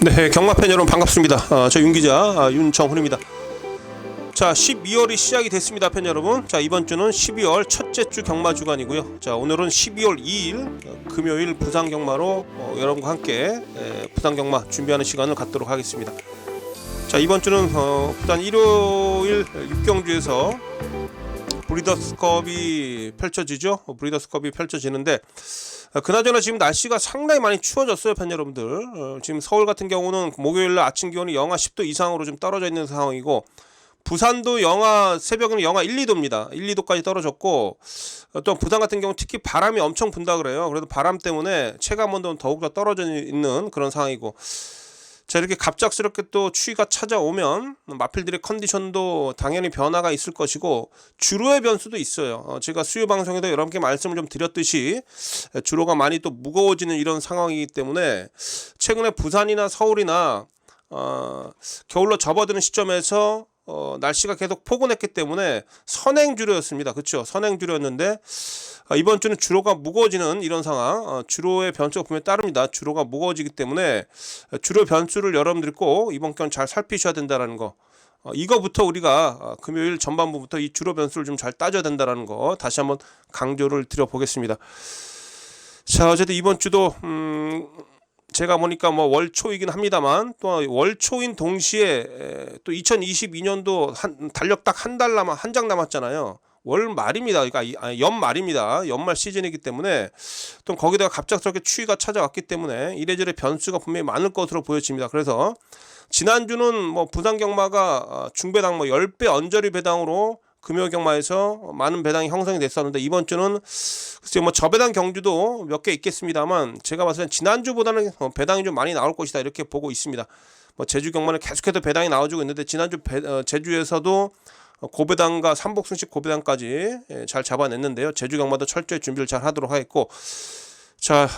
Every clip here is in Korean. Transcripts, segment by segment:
네, 경마팬 여러분 반갑습니다. 저 윤기자 윤정훈입니다. 자, 12월이 시작이 됐습니다, 팬 여러분. 자, 이번 주는 12월 첫째 주 경마 주간이고요. 자, 오늘은 12월 2일 금요일 부산 경마로 여러분과 함께 부산 경마 준비하는 시간을 갖도록 하겠습니다. 자, 이번 주는 부산 일요일 6경주에서 브리더스컵이 펼쳐지죠. 브리더스컵이 펼쳐지는데 그나저나 지금 날씨가 상당히 많이 추워졌어요, 팬 여러분들. 지금 서울 같은 경우는 목요일날 아침 기온이 영하 10도 이상으로 좀 떨어져 있는 상황이고, 부산도 새벽에는 영하 1, 2도입니다. 1, 2도까지 떨어졌고, 또 부산 같은 경우 특히 바람이 엄청 분다 그래요. 그래도 바람 때문에 체감 온도는 더욱더 떨어져 있는 그런 상황이고, 자, 이렇게 갑작스럽게 또 추위가 찾아오면 마필들의 컨디션도 당연히 변화가 있을 것이고, 주로의 변수도 있어요. 제가 수요 방송에도 여러분께 말씀을 좀 드렸듯이 주로가 많이 또 무거워지는 이런 상황이기 때문에 최근에 부산이나 서울이나 겨울로 접어드는 시점에서 날씨가 계속 포근했기 때문에 선행주로였습니다. 그렇죠? 선행주로였는데 이번 주는 주로가 무거워지는 이런 상황, 주로의 변수가 분명히 따릅니다. 주로가 무거워지기 때문에 주로 변수를 여러분들이 꼭 이번 건 잘 살피셔야 된다는 거. 이거부터 우리가 금요일 전반부부터 이 주로 변수를 좀 잘 따져야 된다는 거 다시 한번 강조를 드려보겠습니다. 자, 어쨌든 이번 주도 제가 보니까 뭐 월초이긴 합니다만 또 월초인 동시에 또 2022년도 달력 딱 한 장 남았잖아요. 월 말입니다. 그러니까 연말입니다. 연말 시즌이기 때문에 또 거기다가 갑작스럽게 추위가 찾아왔기 때문에 이래저래 변수가 분명히 많을 것으로 보여집니다. 그래서 지난주는 뭐 부산 경마가 중배당 뭐 10배 언저리 배당으로 금요 경마에서 많은 배당이 형성이 됐었는데, 이번 주는 글쎄 뭐 저배당 경주도 몇 개 있겠습니다만 제가 봤을 땐 지난주보다는 배당이 좀 많이 나올 것이다 이렇게 보고 있습니다. 뭐 제주 경마는 계속해서 배당이 나와주고 있는데 제주에서도 고배당과 삼복승식 고배당까지 잘 잡아냈는데요. 제주 경마도 철저히 준비를 잘 하도록 하겠고, 자,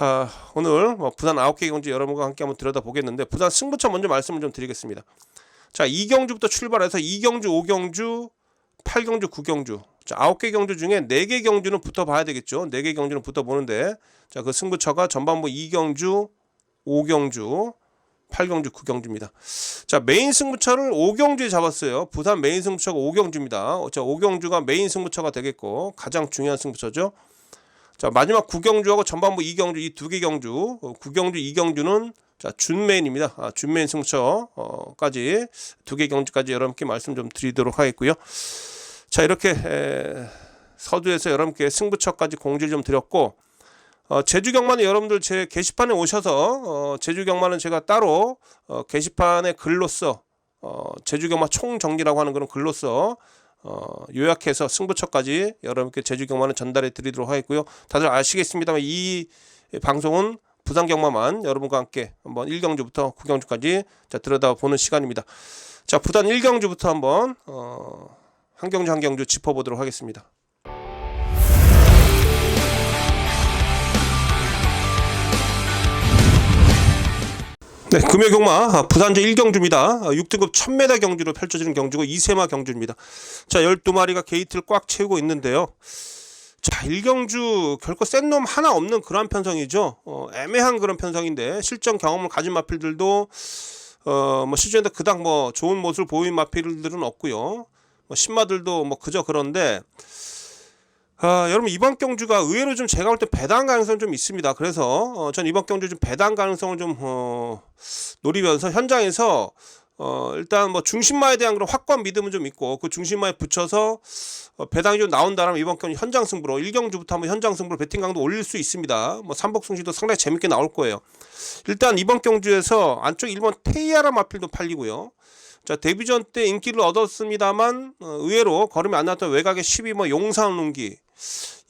오늘 뭐 부산 9개 경주 여러분과 함께 한번 들여다보겠는데, 부산 승부처 먼저 말씀을 좀 드리겠습니다. 자, 2경주부터 출발해서 2경주, 5경주, 8경주, 9경주. 자, 9개 경주 중에 4개 경주는 붙어봐야 되겠죠. 4개 경주는 붙어보는데, 자, 그 승부처가 전반부 2경주, 5경주, 8경주, 9경주입니다. 자, 메인 승부처를 5경주에 잡았어요. 부산 메인 승부처가 5경주입니다. 자, 5경주가 메인 승부처가 되겠고 가장 중요한 승부처죠. 자, 마지막 9경주하고 전반부 2경주 이 2개 경주, 9경주, 2경주는 자, 준메인입니다. 준메인 승부처까지 2개 경주까지 여러분께 말씀 좀 드리도록 하겠고요. 자, 이렇게 서두에서 여러분께 승부처까지 공지를 좀 드렸고, 제주 경마는 여러분들 제 게시판에 오셔서 제주 경마는 제가 따로 게시판에 글로써 제주 경마 총정리라고 하는 그런 글로써 요약해서 승부처까지 여러분께 제주 경마는 전달해 드리도록 하겠고요. 다들 아시겠습니다만 이 방송은 부산 경마만 여러분과 함께 한번 1경주부터 9경주까지 자, 들여다보는 시간입니다. 자, 부산 1경주부터 한번 한 경주 한 경주 짚어보도록 하겠습니다. 네, 금요 경마 부산제 1경주입니다. 6등급 1000m 경주로 펼쳐지는 경주고 2세마 경주입니다. 자, 12마리가 게이트를 꽉 채우고 있는데요. 자, 1경주 결코 센 놈 하나 없는 그런 편성이죠. 애매한 그런 편성인데 실전 경험을 가진 마필들도 뭐 실전에도 그닥 뭐 좋은 모습을 보인 마필들은 없고요. 뭐 신마들도 뭐 그저 그런데 여러분 이번 경주가 의외로 좀 제가 볼 때 배당 가능성이 좀 있습니다. 그래서 전 이번 경주 좀 배당 가능성을 좀 노리면서 현장에서 일단 뭐 중심마에 대한 그런 확고한 믿음은 좀 있고, 그 중심마에 붙여서 배당이 좀 나온다면 이번 경주 현장 승부로 1경주부터 한번 현장 승부로 배팅 강도 올릴 수 있습니다. 뭐 삼복승시도 상당히 재밌게 나올 거예요. 일단 이번 경주에서 안쪽 1번 테이아라 마필도 팔리고요. 자, 데뷔전 때 인기를 얻었습니다만 의외로 걸음이 안 나왔던 외곽의 12뭐 용산 lun기,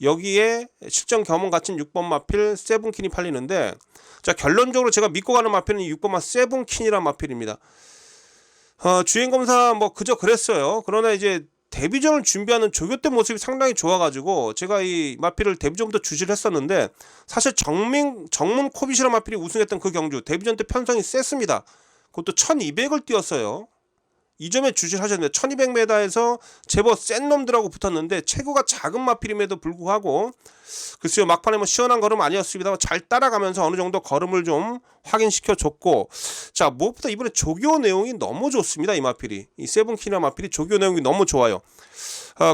여기에 실전 경험 갖춘 6번 마필 세븐킨이 팔리는데, 자, 결론적으로 제가 믿고 가는 마필은 6번마 세븐킨이라는 마필입니다. 주행검사 뭐 그저 그랬어요. 그러나 이제 데뷔전을 준비하는 조교대 모습이 상당히 좋아가지고 제가 이 마필을 데뷔전부터 주시를 했었는데, 사실 정문 코비시라 마필이 우승했던 그 경주 데뷔전 때 편성이 셌습니다. 그것도 1200을 뛰었어요. 이 점에 주시를 하셨는데 1200m에서 제법 센 놈들하고 붙었는데 체구가 작은 마필임에도 불구하고 글쎄요 막판에 뭐 시원한 걸음 아니었습니다만 잘 따라가면서 어느 정도 걸음을 좀 확인시켜 줬고, 자 무엇보다 이번에 조교 내용이 너무 좋습니다. 이 마필이, 이 세븐킨이라는 마필이 조교 내용이 너무 좋아요.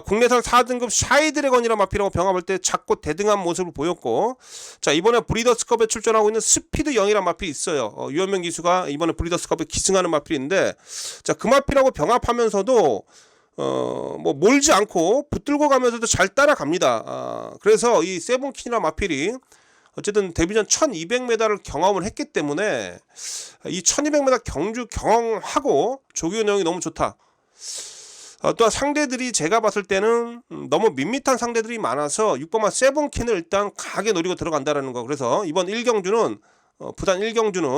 국내산 4등급 샤이드래건이라는 마필하고 병합할 때 작고 대등한 모습을 보였고, 자 이번에 브리더스컵에 출전하고 있는 스피드 0이라는 마필이 있어요. 유현명 기수가 이번에 브리더스컵에 기승하는 마필인데, 자 그 마필하고 병합하면서도 뭐 몰지 않고 붙들고 가면서도 잘 따라갑니다. 그래서 이 세븐킨이라는 마필이 어쨌든 데뷔전 1200m를 경험을 했기 때문에 이 1200m 경주 경험하고 조교 내용이 너무 좋다. 또한 상대들이 제가 봤을 때는 너무 밋밋한 상대들이 많아서 6번마 세븐킨을 일단 강하게 노리고 들어간다라는 거. 그래서 이번 1경주는 부산 1경주는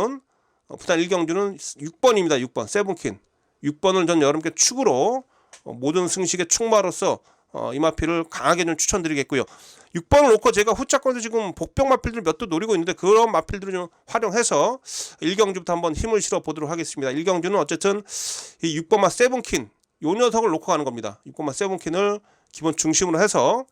6번입니다. 6번 세븐킨 6번을 전 여러분께 축으로 모든 승식의 축마로서 이 마필을 강하게 좀 추천드리겠고요. 6번을 놓고 제가 후차권에서 지금 복병 마필들 몇 도 노리고 있는데 그런 마필들을 좀 활용해서 1경주부터 한번 힘을 실어 보도록 하겠습니다. 1경주는 어쨌든 이 6번마 세븐킨 요 녀석을 놓고 가는 겁니다. 6번마 세븐킨을 기본 중심으로 해서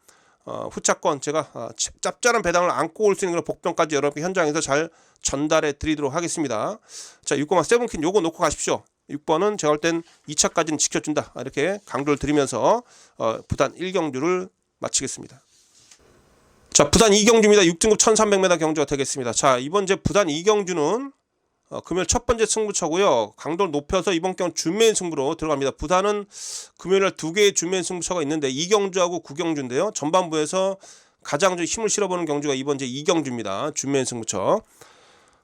후차권 제가 짭짤한 배당을 안고 올 수 있는 그런 복병까지 여러분께 현장에서 잘 전달해 드리도록 하겠습니다. 자 6번마 세븐킨 요거 놓고 가십시오. 6번은 제가 볼 땐 2차까지는 지켜준다, 이렇게 강조를 드리면서 부산 1경주를 마치겠습니다. 자 부산 2경주입니다. 6등급 1300m 경주가 되겠습니다. 자 이번 제 부산 2경주는 금요일 첫 번째 승부처고요. 강도를 높여서 이번 경우 준메인 승부로 들어갑니다. 부산은 금요일날 2개의 준메인 승부처가 있는데 2경주하고 9경주인데요. 전반부에서 가장 좀 힘을 실어보는 경주가 이번 제 2경주입니다. 준메인 승부처.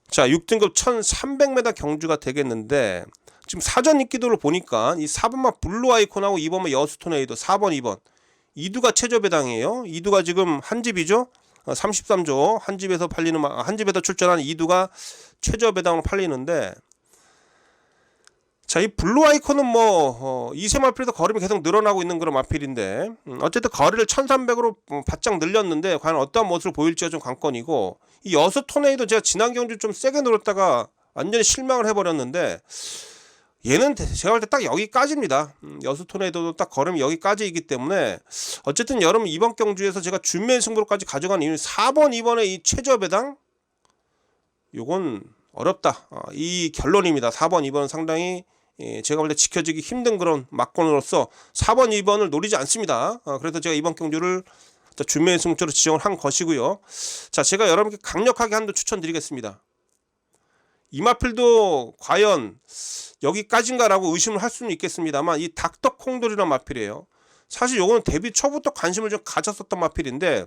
자 6등급 1300m 경주가 되겠는데, 지금 사전 인기도를 보니까 이 4번마 블루 아이콘하고 2번마 여수 토네이도 4번 2번 이두가 최저 배당이에요. 이두가 지금 한 집이죠. 33조 한 집에서 팔리는, 한 집에서 출전한 이두가 최저 배당으로 팔리는데, 자 이 블루 아이콘은 뭐 이세 마필에서 걸음이 계속 늘어나고 있는 그런 마필인데, 어쨌든 거리를 1300으로 바짝 늘렸는데 과연 어떠한 모습을 보일지가 좀 관건이고, 이 여수 토네이도 제가 지난 경주 좀 세게 늘었다가 완전히 실망을 해버렸는데 얘는 제가 볼 때 딱 여기까지입니다. 여수 토네이도도 딱 걸음이 여기까지이기 때문에 어쨌든 여러분 이번 경주에서 제가 준메인 승부로까지 가져간 이유는 4번 2번의 이 최저 배당 요건 어렵다, 이 결론입니다. 4번 2번은 상당히 제가 볼 때 지켜지기 힘든 그런 막권으로서 4번 2번을 노리지 않습니다. 그래서 제가 이번 경주를 준메인 승부처로 지정을 한 것이고요. 자 제가 여러분께 강력하게 한도 추천드리겠습니다. 이 마필도 과연 여기까지인가라고 의심을 할 수는 있겠습니다만 이 닥터 콩돌이라는 마필이에요. 사실 요거는 데뷔 초부터 관심을 좀 가졌었던 마필인데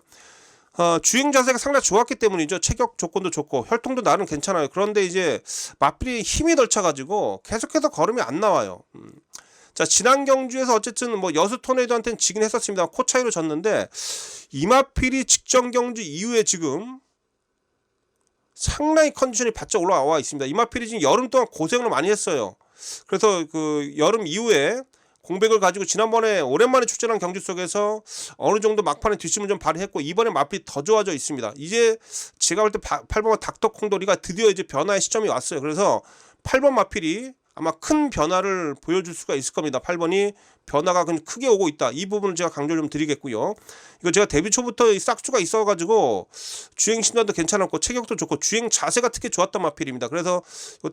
주행 자세가 상당히 좋았기 때문이죠. 체격 조건도 좋고 혈통도 나름 괜찮아요. 그런데 이제 마필이 힘이 덜 차가지고 계속해서 걸음이 안 나와요. 자 지난 경주에서 어쨌든 뭐 여수 토네이도한테는 지긴 했었습니다. 코 차이로 졌는데 이 마필이 직전 경주 이후에 지금 상당히 컨디션이 바짝 올라와 있습니다. 이 마필이 지금 여름 동안 고생을 많이 했어요. 그래서 그 여름 이후에 공백을 가지고 지난번에 오랜만에 출전한 경주 속에서 어느 정도 막판에 뒷심을 좀 발휘했고, 이번에 마필이 더 좋아져 있습니다. 이제 제가 볼 때 8번 닥터 콩돌이가 드디어 이제 변화의 시점이 왔어요. 그래서 8번 마필이 아마 큰 변화를 보여줄 수가 있을 겁니다. 8번이 변화가 크게 오고 있다. 이 부분을 제가 강조를 좀 드리겠고요. 이거 제가 데뷔 초부터 싹수가 있어가지고 주행 신단도 괜찮았고 체격도 좋고 주행 자세가 특히 좋았던 마필입니다. 그래서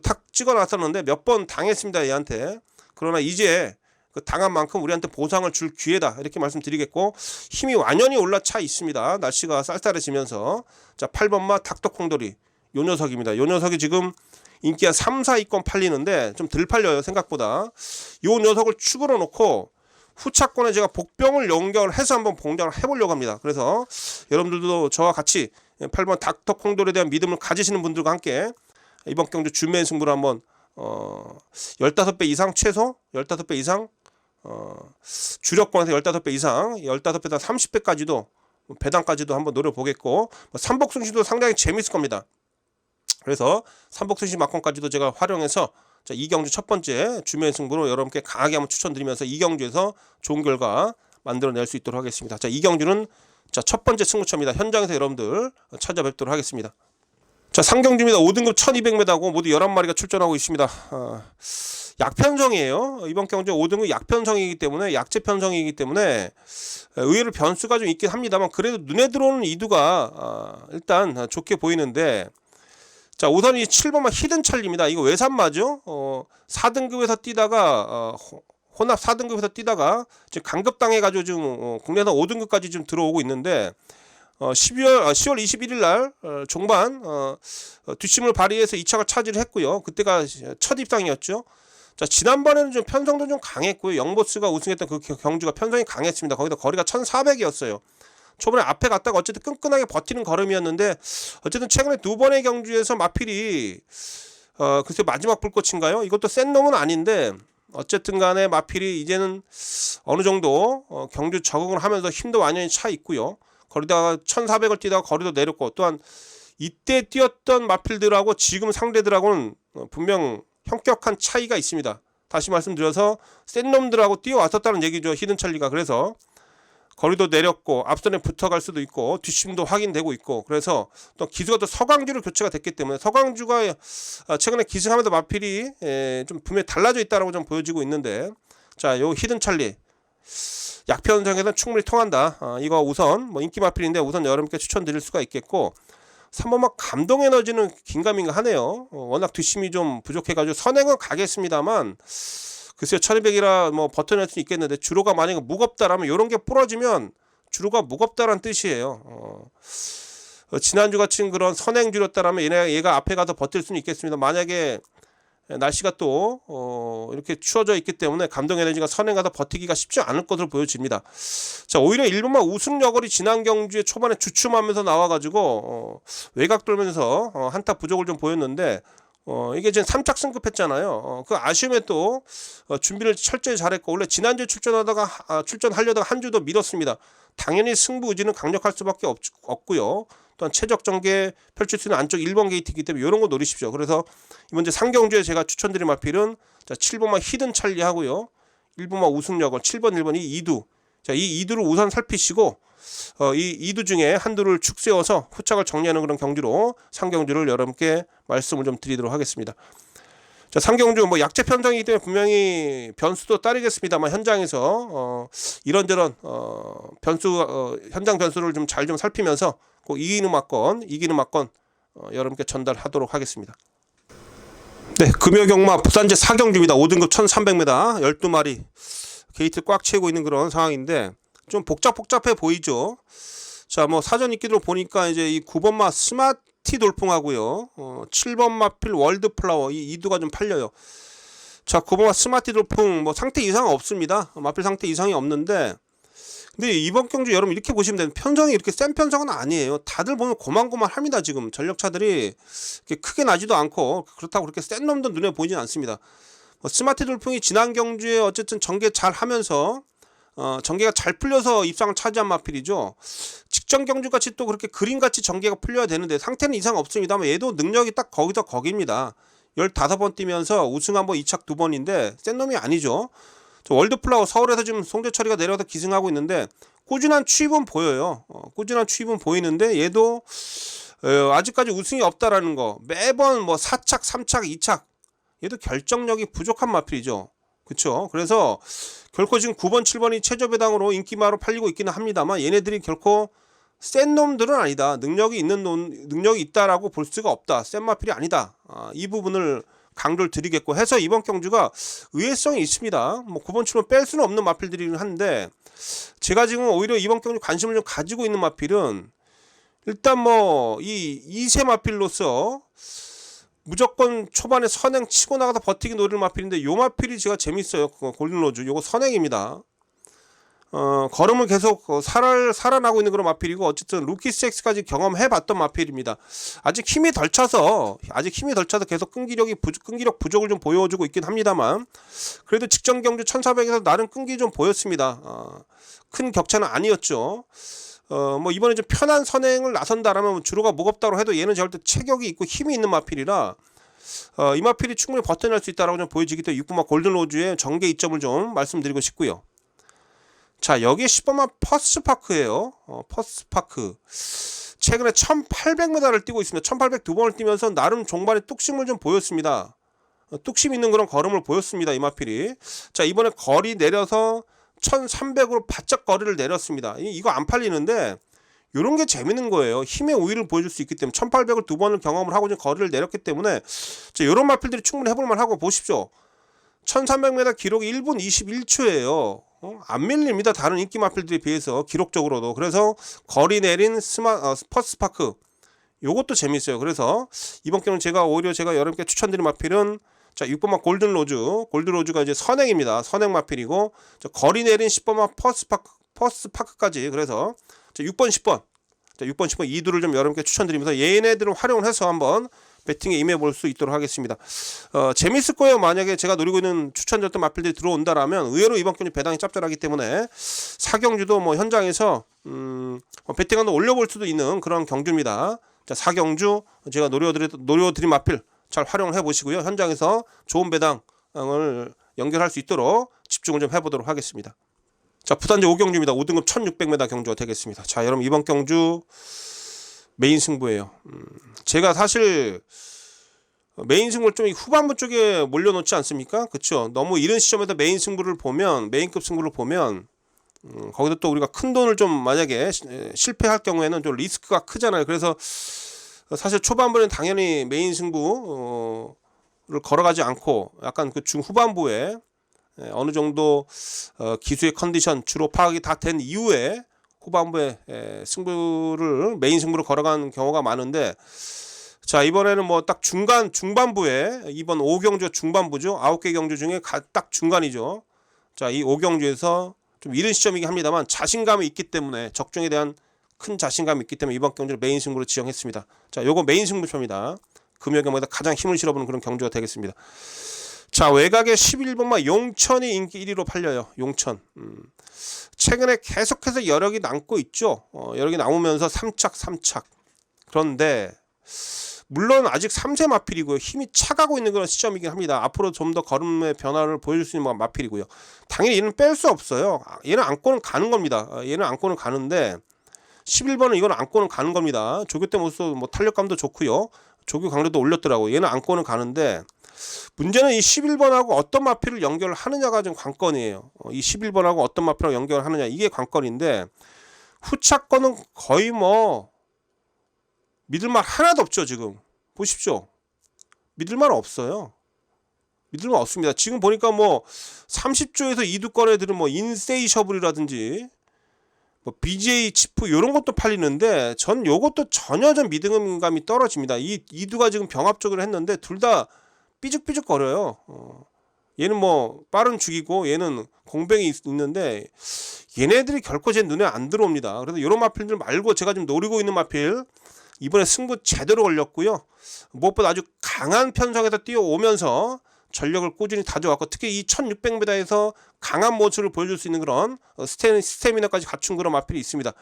탁 찍어놨었는데 몇 번 당했습니다, 얘한테. 그러나 이제 그 당한 만큼 우리한테 보상을 줄 기회다, 이렇게 말씀드리겠고, 힘이 완연히 올라차 있습니다. 날씨가 쌀쌀해지면서. 자 8번마 닥터 콩돌이 요 녀석입니다. 요 녀석이 지금 인기가 3, 4위권 팔리는데 좀 덜 팔려요, 생각보다. 요 녀석을 축으로 놓고 후차권에 제가 복병을 연결해서 한번 봉장을 해보려고 합니다. 그래서 여러분들도 저와 같이 8번 닥터 콩돌에 대한 믿음을 가지시는 분들과 함께 이번 경주 준메인 승부를 한번 15배 이상, 최소 15배 이상, 주력권에서 15배 이상, 15배다 30배까지도 배당까지도 한번 노려보겠고, 삼복승시도 상당히 재밌을 겁니다. 그래서 삼복승시 막권까지도 제가 활용해서 자, 이경주 첫 번째 주메인 승부로 여러분께 강하게 한번 추천드리면서 이경주에서 좋은 결과 만들어낼 수 있도록 하겠습니다. 자, 이경주는 자, 첫 번째 승부처입니다. 현장에서 여러분들 찾아뵙도록 하겠습니다. 자, 상경주입니다. 5등급 1200m고 모두 11마리가 출전하고 있습니다. 약편성이에요. 이번 경주 5등급 약편성이기 때문에 약재 편성이기 때문에 의외로 변수가 좀 있긴 합니다만 그래도 눈에 들어오는 이두가 일단 좋게 보이는데 자 우선 이 7번만 히든찰리입니다. 이거 외산마죠. 4등급에서 뛰다가 혼합 4등급에서 뛰다가 지금 강급당해가지고 지금 국내에서 5등급까지 좀 들어오고 있는데 10월 21일 날 종반 뒷심을 발휘해서 2차가 차지를 했고요. 그때가 첫 입상이었죠. 자 지난번에는 좀 편성도 좀 강했고요. 영보스가 우승했던 그 경주가 편성이 강했습니다. 거기다 거리가 1400이었어요. 초반에 앞에 갔다가 어쨌든 끈끈하게 버티는 걸음이었는데 어쨌든 최근에 두 번의 경주에서 마필이 글쎄 마지막 불꽃인가요? 이것도 센 놈은 아닌데 어쨌든 간에 마필이 이제는 어느 정도 경주 적응을 하면서 힘도 완전히 차 있고요. 거리다가 1400을 뛰다가 거리도 내렸고 또한 이때 뛰었던 마필들하고 지금 상대들하고는 분명 현격한 차이가 있습니다. 다시 말씀드려서 센 놈들하고 뛰어왔었다는 얘기죠. 히든찰리가. 그래서 거리도 내렸고 앞선에 붙어갈 수도 있고 뒷심도 확인되고 있고 그래서 또 기수가 또 서강주로 교체가 됐기 때문에 서강주가 최근에 기승하면서 마필이 좀 분명히 달라져 있다라고 좀 보여지고 있는데 자 요 히든찰리 약편성에서는 충분히 통한다. 이거 우선 뭐 인기 마필인데 우선 여러분께 추천드릴 수가 있겠고 3번만 감동에너지는 긴가민가 하네요. 워낙 뒷심이 좀 부족해가지고 선행은 가겠습니다만 글쎄요 1200이라 뭐 버텨낼 수 있겠는데 주로가 만약에 무겁다라면 이런 게 부러지면 주로가 무겁다라는 뜻이에요. 지난주 같은 그런 선행주였다라면 얘가 앞에 가서 버틸 수는 있겠습니다. 만약에 날씨가 또 이렇게 추워져 있기 때문에 감동 에너지가 선행 가서 버티기가 쉽지 않을 것으로 보여집니다. 자 오히려 1번만 우승 여걸이 지난 경주에 초반에 주춤하면서 나와가지고 외곽 돌면서 한타 부족을 좀 보였는데 이게 지금 3착 승급했잖아요. 그 아쉬움에 또 준비를 철저히 잘했고 원래 지난주에 출전하려다가 한 주도 미뤘습니다. 당연히 승부 의지는 강력할 수밖에 없고요. 또한 최적 전개 펼칠 수 있는 안쪽 1번 게이트이기 때문에 이런 거 노리십시오. 그래서 이번 이제 상경주에 제가 추천드린 마필은 자 7번만 히든찰리 하고요. 1번만 우승여걸 7번 1번이 2두. 자 이 2두를 우선 살피시고 이 2두 중에 한두를 축 세워서 후착을 정리하는 그런 경주로 상경주를 여러분께 말씀을 좀 드리도록 하겠습니다. 자 상경주 뭐 약재 편성이기 때문에 분명히 변수도 따르겠습니다만 현장에서 이런저런 현장 변수를 좀 잘 좀 살피면서 꼭 이기는 막건 여러분께 전달하도록 하겠습니다. 네 금요경마 부산제 4경주입니다. 5등급 1300m 12마리 게이트 꽉 채우고 있는 그런 상황인데 좀 복잡해 보이죠. 자 뭐 사전 읽기로 보니까 이제 이 9번마 스마티 돌풍하고요 7번 마필 월드플라워 이 2두가 좀 팔려요. 자 9번마 스마티 돌풍 뭐 상태 이상 없습니다. 마필 상태 이상이 없는데 근데 이번 경주 여러분 이렇게 보시면 돼요. 편성이 이렇게 센 편성은 아니에요. 다들 보면 고만고만합니다. 지금 전력차들이 크게 나지도 않고 그렇다고 그렇게 센 놈도 눈에 보이진 않습니다. 스마트 돌풍이 지난 경주에 어쨌든 전개 잘 하면서 전개가 잘 풀려서 입상을 차지한 마필이죠. 직전 경주같이 또 그렇게 그림같이 전개가 풀려야 되는데 상태는 이상 없습니다만 얘도 능력이 딱 거기입니다. 15번 뛰면서 우승 한번 2착 2번인데 센 놈이 아니죠. 월드플라워 서울에서 지금 송재철이가 내려와서 기승하고 있는데 꾸준한 추입은 보여요. 꾸준한 추입은 보이는데 얘도 아직까지 우승이 없다라는 거. 매번 뭐 4착, 3착, 2착 얘도 결정력이 부족한 마필이죠. 그쵸? 그래서 결코 지금 9번, 7번이 최저배당으로 인기마로 팔리고 있기는 합니다만 얘네들이 결코 센 놈들은 아니다. 능력이 있다라고 볼 수가 없다. 센 마필이 아니다. 이 부분을 강조를 드리겠고 해서 이번 경주가 의외성이 있습니다. 뭐 9번 7번 뺄 수는 없는 마필들이긴 한데 제가 지금 오히려 이번 경주 관심을 좀 가지고 있는 마필은 일단 뭐 이 2세 마필로서 무조건 초반에 선행 치고 나가서 버티기 노리는 마필인데 요 마필이 제가 재밌어요. 골든로즈 요거 선행입니다. 걸음을 계속 살아나고 있는 그런 마필이고 어쨌든 루키 섹스까지 경험해봤던 마필입니다. 아직 힘이 덜 차서 계속 끈기력 부족을 좀 보여주고 있긴 합니다만 그래도 직전 경주 1400에서 나름 끈기 좀 보였습니다. 큰 격차는 아니었죠. 뭐 이번에 좀 편한 선행을 나선다라면 주로가 무겁다고 해도 얘는 절대 체격이 있고 힘이 있는 마필이라 이 마필이 충분히 버텨낼 수 있다라고 좀 보여지기 때문에 6번마 골든로즈의 전개 이점을 좀 말씀드리고 싶고요. 자 여기에 10번만 퍼스파크예요. 퍼스파크 최근에 1800m를 뛰고 있습니다. 1800 2번을 뛰면서 나름 종반에 뚝심을 좀 보였습니다. 뚝심 있는 그런 걸음을 보였습니다. 이 마필이. 자, 이번에 거리 내려서 1300으로 바짝 거리를 내렸습니다. 이거 안 팔리는데 요런 게 재밌는 거예요. 힘의 우위를 보여줄 수 있기 때문에 1800을 두 번을 경험을 하고 지금 거리를 내렸기 때문에 자, 요런 마필들이 충분히 해볼만 하고 보십시오. 1300m 기록이 1분 21초예요. 안 밀립니다. 다른 인기 마필들에 비해서 기록적으로도. 그래서 거리 내린 퍼스파크 요것도 재밌어요. 그래서 이번 경우는 제가 여러분께 추천드린 마필은 자 6번마 골든로즈가 이제 선행입니다. 선행 마필이고 거리 내린 10번마 퍼스파크까지. 그래서 자 6번 10번 자 6번 10번 2두를 좀 여러분께 추천드리면서 얘네들을 활용을 해서 한번 배팅에 임해 볼 수 있도록 하겠습니다. 재밌을 거예요. 만약에 제가 노리고 있는 추천드렸던 마필들이 들어온다라면 의외로 이번 경기 배당이 짭짤하기 때문에 사경주도 뭐 현장에서 배팅 한번 올려볼 수도 있는 그런 경주입니다. 자, 사경주 제가 노려드린 마필 잘 활용을 해보시고요. 현장에서 좋은 배당을 연결할 수 있도록 집중을 좀 해보도록 하겠습니다. 자, 부단지 5경주입니다. 5등급 1600m 경주가 되겠습니다. 자, 여러분 이번 경주 메인 승부예요. 제가 사실 메인 승부를 좀 후반부 쪽에 몰려놓지 않습니까? 그렇죠. 너무 이른 시점에서 메인급 승부를 보면 거기서 또 우리가 큰 돈을 좀 만약에 실패할 경우에는 좀 리스크가 크잖아요. 그래서 사실 초반부는 당연히 메인 승부를 걸어가지 않고 약간 그 중후반부에 어느 정도 기수의 컨디션 주로 파악이 다 된 이후에 후반부에 메인 승부를 걸어가는 경우가 많은데 자 이번에는 뭐 딱 중반부에 이번 5경주 중반부죠. 9개 경주 중에 딱 중간이죠. 자 이 5경주에서 좀 이른 시점이긴 합니다만 자신감이 있기 때문에 적중에 대한 큰 자신감이 있기 때문에 이번 경주를 메인 승부로 지정했습니다. 자 요거 메인 승부표입니다. 금요경마다 가장 힘을 실어보는 그런 경주가 되겠습니다. 자 외곽에 11번마 용천이 인기 1위로 팔려요. 용천. 최근에 계속해서 여력이 남고 있죠. 여력이 남으면서 3착. 그런데 물론 아직 3세 마필이고요. 힘이 차가고 있는 그런 시점이긴 합니다. 앞으로 좀 더 걸음의 변화를 보여줄 수 있는 마필이고요. 당연히 얘는 뺄 수 없어요. 얘는 안고는 가는 겁니다. 얘는 안고는 가는데 11번은 이건 안고는 가는 겁니다. 조교 때모습 뭐 탄력감도 좋고요. 조교 강도도 올렸더라고요. 얘는 안고는 가는데 문제는 이 11번하고 어떤 마필을 연결을 하느냐가 좀 관건이에요. 이 11번하고 어떤 마필을 연결을 하느냐 이게 관건인데 후차권은 거의 뭐 믿을만 하나도 없죠. 지금 보십시오. 믿을만 없어요. 믿을만 없습니다. 지금 보니까 뭐 30조에서 2두권 애들은 뭐 인세이셔블이라든지 뭐 BJ 치프 이런 것도 팔리는데 전 요것도 전혀 좀 믿음감이 떨어집니다. 이 2두가 지금 병합적으로 했는데 둘 다 삐죽삐죽 거려요. 얘는 뭐 빠른 죽이고 얘는 공병이 있는데 얘네들이 결코 제 눈에 안 들어옵니다. 그래서 이런 마필들 말고 제가 지금 노리고 있는 마필 이번에 승부 제대로 걸렸고요. 무엇보다 아주 강한 편성에서 뛰어오면서 전력을 꾸준히 다져왔고 특히 이 1600m에서 강한 모습을 보여줄 수 있는 그런 스태미나까지 갖춘 그런 마필이 있습니다.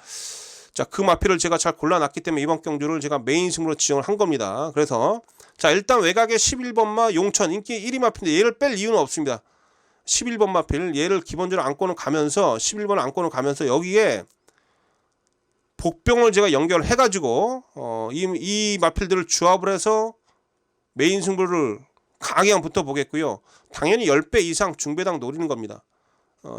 자, 그 마필을 제가 잘 골라놨기 때문에 이번 경주를 제가 메인 승부로 지정을 한 겁니다. 그래서 자 일단 외곽에 11번마 용천 인기 1위 마필인데 얘를 뺄 이유는 없습니다. 11번 마필 얘를 기본적으로 안고는 가면서 11번 안고는 가면서 여기에 복병을 제가 연결해 가지고 이 마필들을 조합을 해서 메인 승부를 강하게 한번 붙어 보겠고요. 당연히 10배 이상 중배당 노리는 겁니다.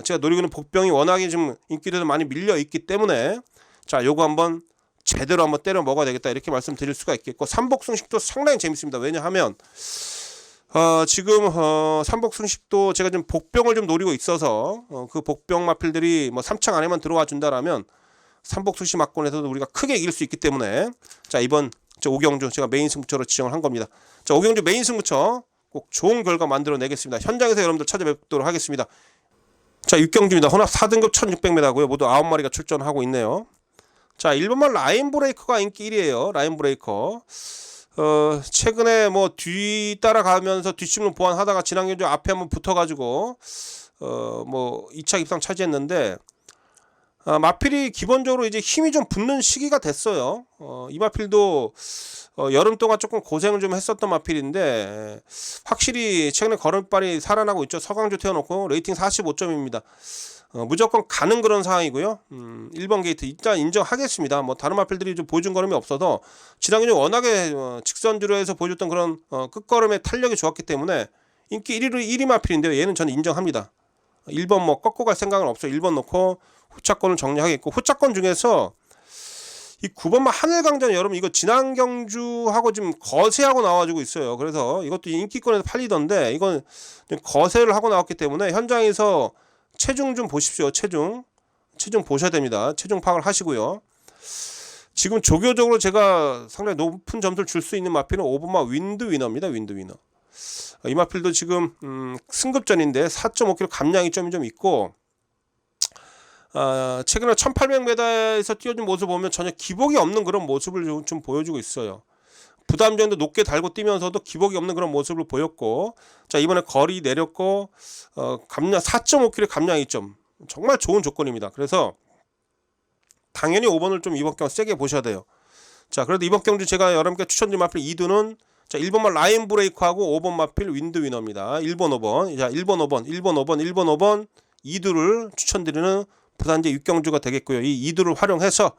제가 노리고 있는 복병이 워낙에 좀 인기들도 많이 밀려 있기 때문에 자 요거 한번 제대로 한번 때려 먹어야 되겠다 이렇게 말씀드릴 수가 있겠고 삼복승식도 상당히 재밌습니다. 왜냐하면 지금 삼복승식도 제가 좀 복병을 좀 노리고 있어서 그 복병 마필들이 뭐 3창 안에만 들어와 준다라면 삼복승식 막권에서도 우리가 크게 이길 수 있기 때문에 자 이번 5경주 제가 메인 승부처로 지정을 한 겁니다. 자 5경주 메인 승부처 꼭 좋은 결과 만들어내겠습니다. 현장에서 여러분들 찾아뵙도록 하겠습니다. 자 6경주입니다. 혼합 4등급 1600m고요. 모두 9마리가 출전하고 있네요. 자 1번만 라인브레이커가 인기 1위에요. 라인브레이커 최근에 뭐 뒤 따라가면서 뒷심을 보완하다가 지난 경주 앞에 한번 붙어가지고 뭐 2차 입상 차지했는데 마필이 기본적으로 이제 힘이 좀 붙는 시기가 됐어요. 이 마필도 여름 동안 조금 고생을 좀 했었던 마필인데 확실히 최근에 걸음발이 살아나고 있죠. 서강주 태워놓고 레이팅 45점입니다. 무조건 가는 그런 상황이고요. 1번 게이트 일단 인정하겠습니다. 뭐 다른 마필들이 좀 보여준 걸음이 없어서 지난해 워낙에 직선주로 해서 보여줬던 그런 끝걸음의 탄력이 좋았기 때문에 인기 1위 마필인데요. 얘는 저는 인정합니다. 1번 뭐 꺾고 갈 생각은 없어요. 1번 놓고 후차권을 정리하겠고, 후차권 중에서 이 9번만 하늘강전, 여러분 이거 지난 경주하고 지금 거세하고 나와주고 있어요. 그래서 이것도 인기권에서 팔리던데 이건 거세를 하고 나왔기 때문에 현장에서 체중 좀 보십시오. 체중 보셔야 됩니다. 체중 파악을 하시고요. 지금 조교적으로 제가 상당히 높은 점수를 줄 수 있는 마필은 5번마 윈드위너입니다. 윈드위너. 이 마필도 지금 승급전인데 4.5km 감량이점이 좀 있고, 최근에 1800m에서 뛰어준 모습을 보면 전혀 기복이 없는 그런 모습을 좀 보여주고 있어요. 부담전도 높게 달고 뛰면서도 기복이 없는 그런 모습을 보였고, 자 이번에 거리 내렸고, 감량 4.5km 감량 2점 정말 좋은 조건입니다. 그래서 당연히 5번을 좀 이번 경주 세게 보셔야 돼요. 자 그래도 이번 경주 제가 여러분께 추천드린 마필 2두는 자 1번만 라인 브레이크하고 5번 마필 윈드 위너입니다. 1번 5번. 자 1번 5번 2두를 추천드리는 부산 제6경주가 되겠고요. 이 2두를 활용해서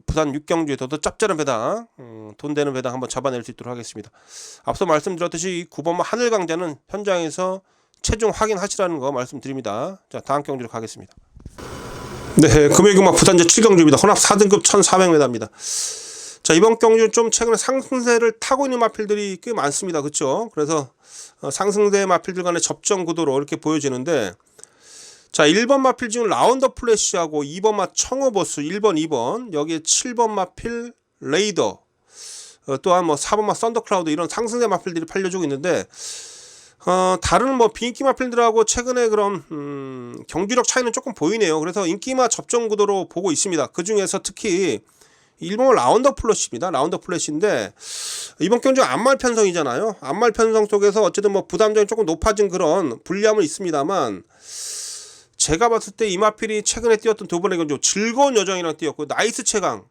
부산 6경주에서도 짭짤한 배당, 돈 되는 배당 한번 잡아낼 수 있도록 하겠습니다. 앞서 말씀드렸듯이 9번마 하늘강자는 현장에서 체중 확인하시라는 거 말씀드립니다. 자 다음 경주로 가겠습니다. 네, 금요일경마 부산 제7경주입니다. 혼합 4등급 1400m입니다. 자 이번 경주 좀 최근에 상승세를 타고 있는 마필들이 꽤 많습니다. 그렇죠? 그래서 상승세 마필들 간의 접전 구도로 이렇게 보여지는데, 자 1번 마필 지금 라운더 플래시하고 2번 마 청어보스 1번 2번, 여기에 7번 마필 레이더, 또한 뭐 4번 마 썬더클라우드, 이런 상승세 마필들이 팔려주고 있는데, 다른 뭐 비인기 마필들하고 최근에 그런 경기력 차이는 조금 보이네요. 그래서 인기마 접전 구도로 보고 있습니다. 그 중에서 특히 1번은 라운더 플래시입니다. 라운더 플래시인데 이번 경주 안말 편성이잖아요. 안말 편성 속에서 어쨌든 뭐 부담점이 조금 높아진 그런 불리함은 있습니다만, 제가 봤을 때 이 마필이 최근에 뛰었던 두 번의 경주 즐거운 여정이랑 뛰었고, 나이스 최강,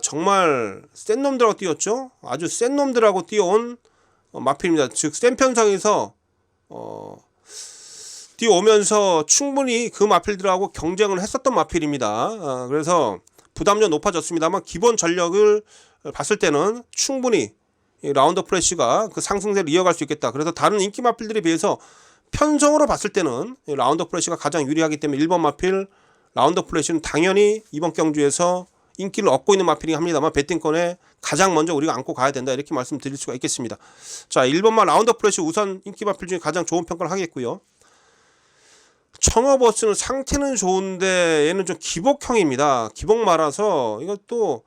정말 센 놈들하고 뛰었죠. 아주 센 놈들하고 뛰어온 마필입니다. 즉 센 편성에서 뛰어오면서 충분히 그 마필들하고 경쟁을 했었던 마필입니다. 그래서 부담점 높아졌습니다만 기본 전력을 봤을 때는 충분히 라운더 프레시가 그 상승세를 이어갈 수 있겠다. 그래서 다른 인기 마필들에 비해서 편성으로 봤을 때는 라운더 프레시가 가장 유리하기 때문에 1번 마필 라운더 프레시는 당연히 이번 경주에서 인기를 얻고 있는 마필이긴 합니다만 배팅권에 가장 먼저 우리가 안고 가야 된다, 이렇게 말씀드릴 수가 있겠습니다. 자 1번마 라운더 프레시 우선 인기 마필 중에 가장 좋은 평가를 하겠고요. 청어버스는 상태는 좋은데 얘는 좀 기복형입니다. 기복 말아서 이것도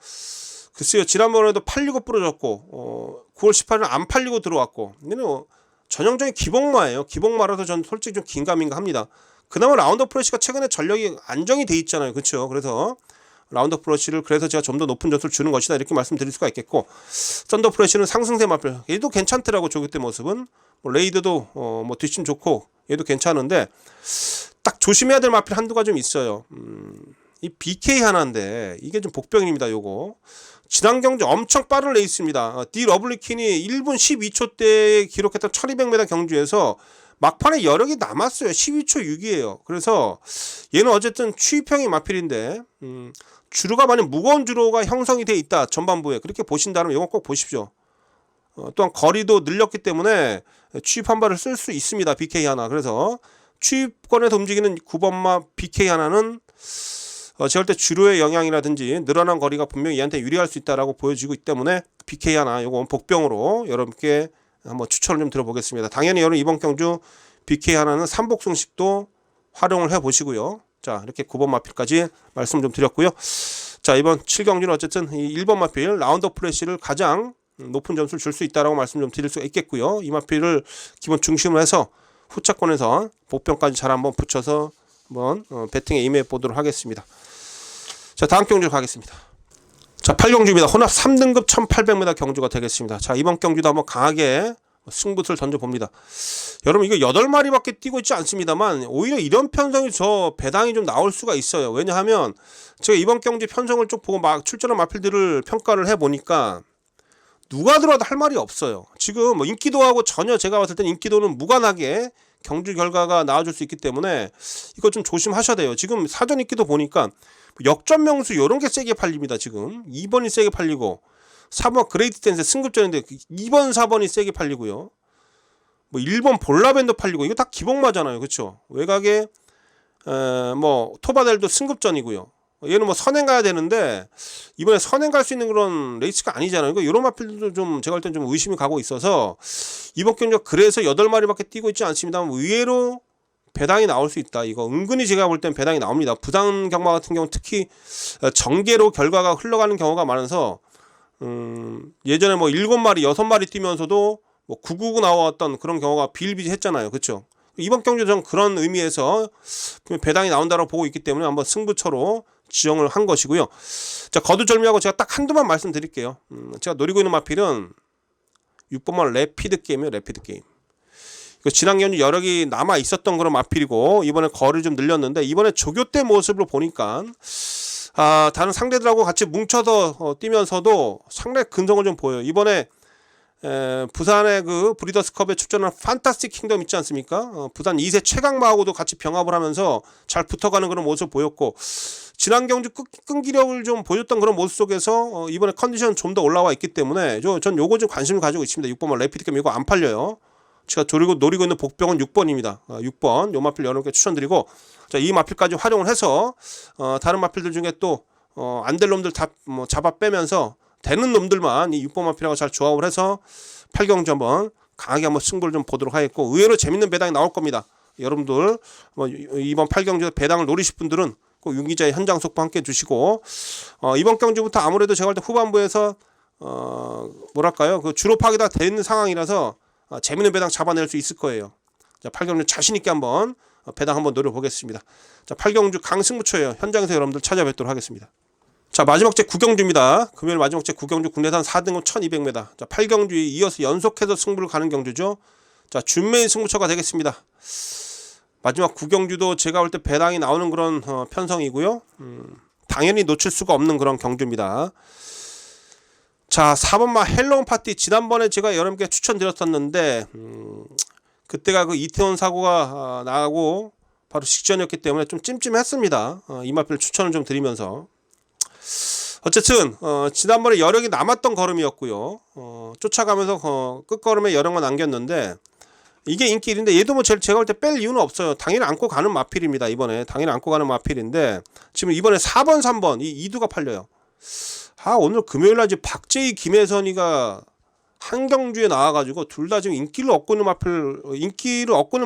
글쎄요, 지난번에도 팔리고 부러졌고 9월 18일 안 팔리고 들어왔고, 얘는 전형적인 기복마예요. 기복마라서 전 솔직히 좀 긴가민가 합니다. 그나마 라운더 프레시가 최근에 전력이 안정이 돼 있잖아요. 그렇죠? 그래서 라운더 프레시를 그래서 제가 좀 더 높은 점수를 주는 것이다, 이렇게 말씀드릴 수가 있겠고, 썬더 프레시는 상승세 마필, 얘도 괜찮더라고. 조교 때 모습은 뭐 레이드도 뭐 뒷심 좋고 얘도 괜찮은데, 딱 조심해야 될 마필 한두가 좀 있어요. 이 BK 하나인데 이게 좀 복병입니다. 요거 지난 경주 엄청 빠른 레이스입니다. 디 러블리킨이 1분 12초 때 기록했던 1200m 경주에서 막판에 여력이 남았어요. 12초 6이에요. 그래서 얘는 어쨌든 추입형이 마필인데 주로가 많이 무거운 주로가 형성이 돼 있다, 전반부에. 그렇게 보신다면 이건 꼭 보십시오. 또한 거리도 늘렸기 때문에 추입 한 발을 쓸 수 있습니다. BK 하나. 그래서 추입권에서 움직이는 9번마 BK 하나는 제가 볼 때 주로의 영향이라든지 늘어난 거리가 분명히 얘한테 유리할 수 있다라고 보여지고 있기 때문에 BK 하나, 요거 복병으로 여러분께 한번 추천을 좀 들어보겠습니다. 당연히 여러분 이번 경주 BK 하나는 삼복승식도 활용을 해 보시고요. 자 이렇게 9번 마필까지 말씀 좀 드렸고요. 자 이번 7경주는 어쨌든 이 1번 마필 라운더 프레시를 가장 높은 점수를 줄 수 있다라고 말씀 좀 드릴 수가 있겠고요. 이 마필을 기본 중심으로 해서 후차권에서 복병까지 잘 한번 붙여서 한번 배팅에 임해 보도록 하겠습니다. 자 다음 경주 가겠습니다. 자 8경주입니다. 혼합 3등급 1800m 경주가 되겠습니다. 자 이번 경주도 한번 강하게 승부를 던져봅니다. 여러분 이거 8마리밖에 뛰고 있지 않습니다만 오히려 이런 편성이 저 배당이 좀 나올 수가 있어요. 왜냐하면 제가 이번 경주 편성을 쭉 보고 막 출전한 마필들을 평가를 해보니까 누가 들어도 할 말이 없어요. 지금 뭐 인기도하고 전혀 제가 봤을 땐 인기도는 무관하게 경주 결과가 나와줄 수 있기 때문에 이거 좀 조심하셔야 돼요. 지금 사전 인기도 보니까 역전 명수 이런 게 세게 팔립니다. 지금 2번이 세게 팔리고 4번 그레이트 댄스 승급전인데 2번 4번이 세게 팔리고요. 뭐 1번 볼라벤도 팔리고 이거 다 기복마잖아요. 그렇죠? 외곽에 뭐 토바델도 승급전이고요. 얘는 뭐 선행 가야 되는데 이번에 선행 갈 수 있는 그런 레이스가 아니잖아요. 이거 이런 마필들도 좀 제가 볼 땐 좀 의심이 가고 있어서 이번 경기가 그래서 8마리밖에 뛰고 있지 않습니다만 의외로 배당이 나올 수 있다. 이거 은근히 제가 볼 땐 배당이 나옵니다. 부산 경마 같은 경우는 특히 정계로 결과가 흘러가는 경우가 많아서 예전에 뭐 7마리 6마리 뛰면서도 뭐 999 나왔던 그런 경우가 비일비재했잖아요. 그렇죠? 이번 경기도 전 그런 의미에서 배당이 나온다고 보고 있기 때문에 한번 승부처로 지정을 한 것이고요. 자, 거두절미하고 제가 딱 한두만 말씀드릴게요. 제가 노리고 있는 마필은 6번만 래피드 게임이에요. 래피드 게임. 지난 경기 여력이 남아 있었던 그런 마필이고 이번에 거리를 좀 늘렸는데 이번에 조교 때 모습을 보니까 다른 상대들하고 같이 뭉쳐서 뛰면서도 상당히 근성을 좀 보여요. 이번에 부산의 그 브리더스컵에 출전한 판타스틱 킹덤 있지 않습니까? 부산 2세 최강마하고도 같이 병합을 하면서 잘 붙어가는 그런 모습을 보였고 지난 경주 끈기력을 좀 보였던 그런 모습 속에서 이번에 컨디션 좀 더 올라와 있기 때문에 전 요거 좀 관심을 가지고 있습니다. 6번만 래피드 게임 이거 안 팔려요. 제가 노리고 있는 복병은 6번입니다. 6번 요 마필 여러분께 추천드리고 자, 이 마필까지 활용을 해서 다른 마필들 중에 또 안 될 놈들 다 뭐 잡아 빼면서 되는 놈들만 이 6번 마필하고 잘 조합을 해서 8경주 한번 강하게 한번 승부를 좀 보도록 하겠고 의외로 재밌는 배당이 나올 겁니다. 여러분들 이번 8경주에 배당을 노리실 분들은 꼭 윤기자의 현장 속보 함께 주시고 이번 경주부터 아무래도 제가 볼 때 후반부에서 뭐랄까요 그 주로 파기가 되는 상황이라서 재밌는 배당 잡아낼 수 있을 거예요. 자, 8경주 자신있게 한번 배당 한번 노려보겠습니다. 자, 8경주 강승부처예요. 현장에서 여러분들 찾아뵙도록 하겠습니다. 자, 마지막 제 9경주입니다. 금요일 마지막 제 9경주 국내산 4등급 1200m. 자, 8경주에 이어서 연속해서 승부를 가는 경주죠. 자, 준메인 승부처가 되겠습니다. 마지막 9경주도 제가 볼 때 배당이 나오는 그런 편성이고요. 당연히 놓칠 수가 없는 그런 경주입니다. 자, 4번마 헬로운 파티 지난번에 제가 여러분께 추천드렸었는데 그때가 그 이태원 사고가 나고 바로 직전이었기 때문에 좀 찜찜했습니다. 이 마필 추천을 좀 드리면서 어쨌든 지난번에 여력이 남았던 걸음이었고요. 쫓아가면서 끝걸음에 여력만 남겼는데 이게 인기 1인데 얘도 뭐 제가 볼 때 뺄 이유는 없어요. 당연히 안고 가는 마필입니다. 이번에 당연히 안고 가는 마필인데 지금 이번에 4번 3번 이 이두가 팔려요. 오늘 금요일날 지금 박재희 김혜선이가 한 경주에 나와가지고 둘 다 지금 인기를 얻고 있는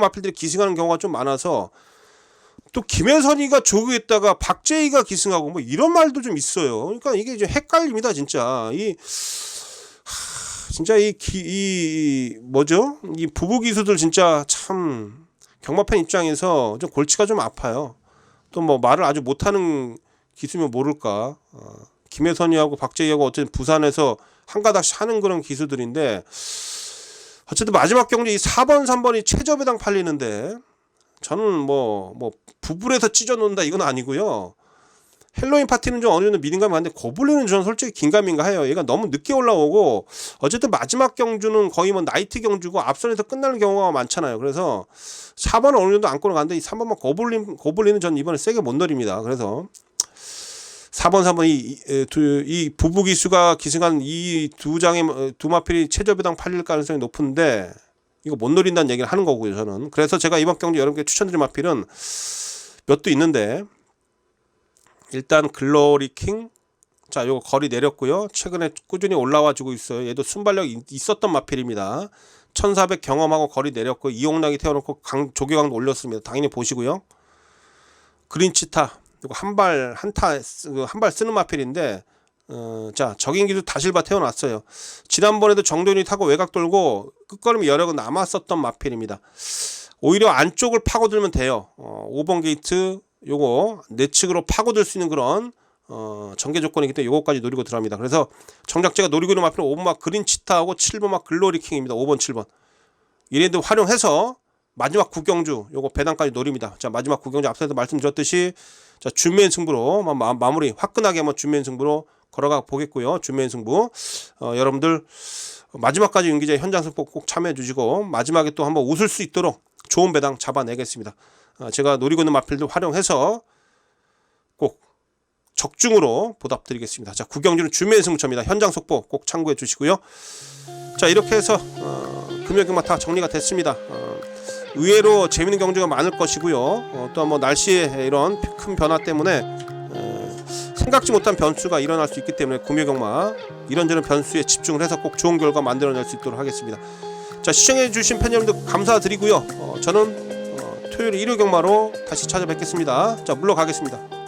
마필들이 기승하는 경우가 좀 많아서 또 김혜선이가 조교했다가 박재희가 기승하고 뭐 이런 말도 좀 있어요. 그러니까 이게 이제 헷갈립니다, 진짜. 진짜 이 부부 기수들 진짜 참 경마팬 입장에서 좀 골치가 좀 아파요. 또 뭐 말을 아주 못하는 기수면 모를까. 김혜선이하고 박재희하고 어쨌든 부산에서 한 가닥씩 하는 그런 기수들인데 어쨌든 마지막 경기 이 4번 3번이 최저배당 팔리는데 저는 뭐 부불에서 찢어놓는다 이건 아니고요. 헬로윈 파티는 좀 어느 정도 믿음감이 가는데 고블린은 저는 솔직히 긴가민가 해요. 얘가 너무 늦게 올라오고 어쨌든 마지막 경주는 거의 뭐 나이트 경주고 앞선에서 끝나는 경우가 많잖아요. 그래서 4번은 어느 정도 안고는 가는데 이 3번만 고블린은 전 이번에 세게 못 노립니다. 그래서 4번 3번 이 부부 기수가 기승한 이 두 마필이 최저배당 팔릴 가능성이 높은데 이거 못 노린다는 얘기를 하는 거고요. 저는 그래서 제가 이번 경주 여러분께 추천드린 마필은 몇 도 있는데 일단 글로리킹 자 요거 거리 내렸고요. 최근에 꾸준히 올라와 주고 있어요. 얘도 순발력이 있었던 마필입니다. 1400 경험하고 거리 내렸고 이용락이 태워놓고 조교강도 올렸습니다. 당연히 보시고요. 그린치타 이거 한 발 쓰는 마필인데 자 적인기도 다실바 태워놨어요. 지난번에도 정도윤이 타고 외곽 돌고 끝걸음이 여력은 남았었던 마필입니다. 오히려 안쪽을 파고들면 돼요. 5번 게이트 요거 내측으로 파고들 수 있는 그런 전개 조건이기 때문에 요거까지 노리고 들어갑니다. 그래서 정작 제가 노리고 있는 마필은 5번마 그린치타하고 7번마 글로리킹입니다. 5번 7번 얘네들 활용해서 마지막 9경주 요거 배당까지 노립니다. 자 마지막 9경주 앞서서 말씀드렸듯이 자 준면 승부로 마무리 화끈하게 한번 준면 승부로 걸어가 보겠고요. 준비한 승부. 여러분들 마지막까지 윤 기자의 현장 승부 꼭 참여해 주시고 마지막에 또 한번 웃을 수 있도록 좋은 배당 잡아내겠습니다. 제가 노리고 있는 마필들 활용해서 꼭 적중으로 보답드리겠습니다. 자, 구경주는 준비한 승부처입니다. 현장 속보 꼭 참고해 주시고요. 자, 이렇게 해서 금요일경마 다 정리가 됐습니다. 의외로 재밌는 경주가 많을 것이고요. 또 뭐 날씨의 이런 큰 변화 때문에 생각지 못한 변수가 일어날 수 있기 때문에 금요일경마 이런저런 변수에 집중을 해서 꼭 좋은 결과 만들어낼 수 있도록 하겠습니다. 자, 시청해주신 팬 여러분들 감사드리고요. 저는 토요일 일요경마로 다시 찾아뵙겠습니다. 자, 물러가겠습니다.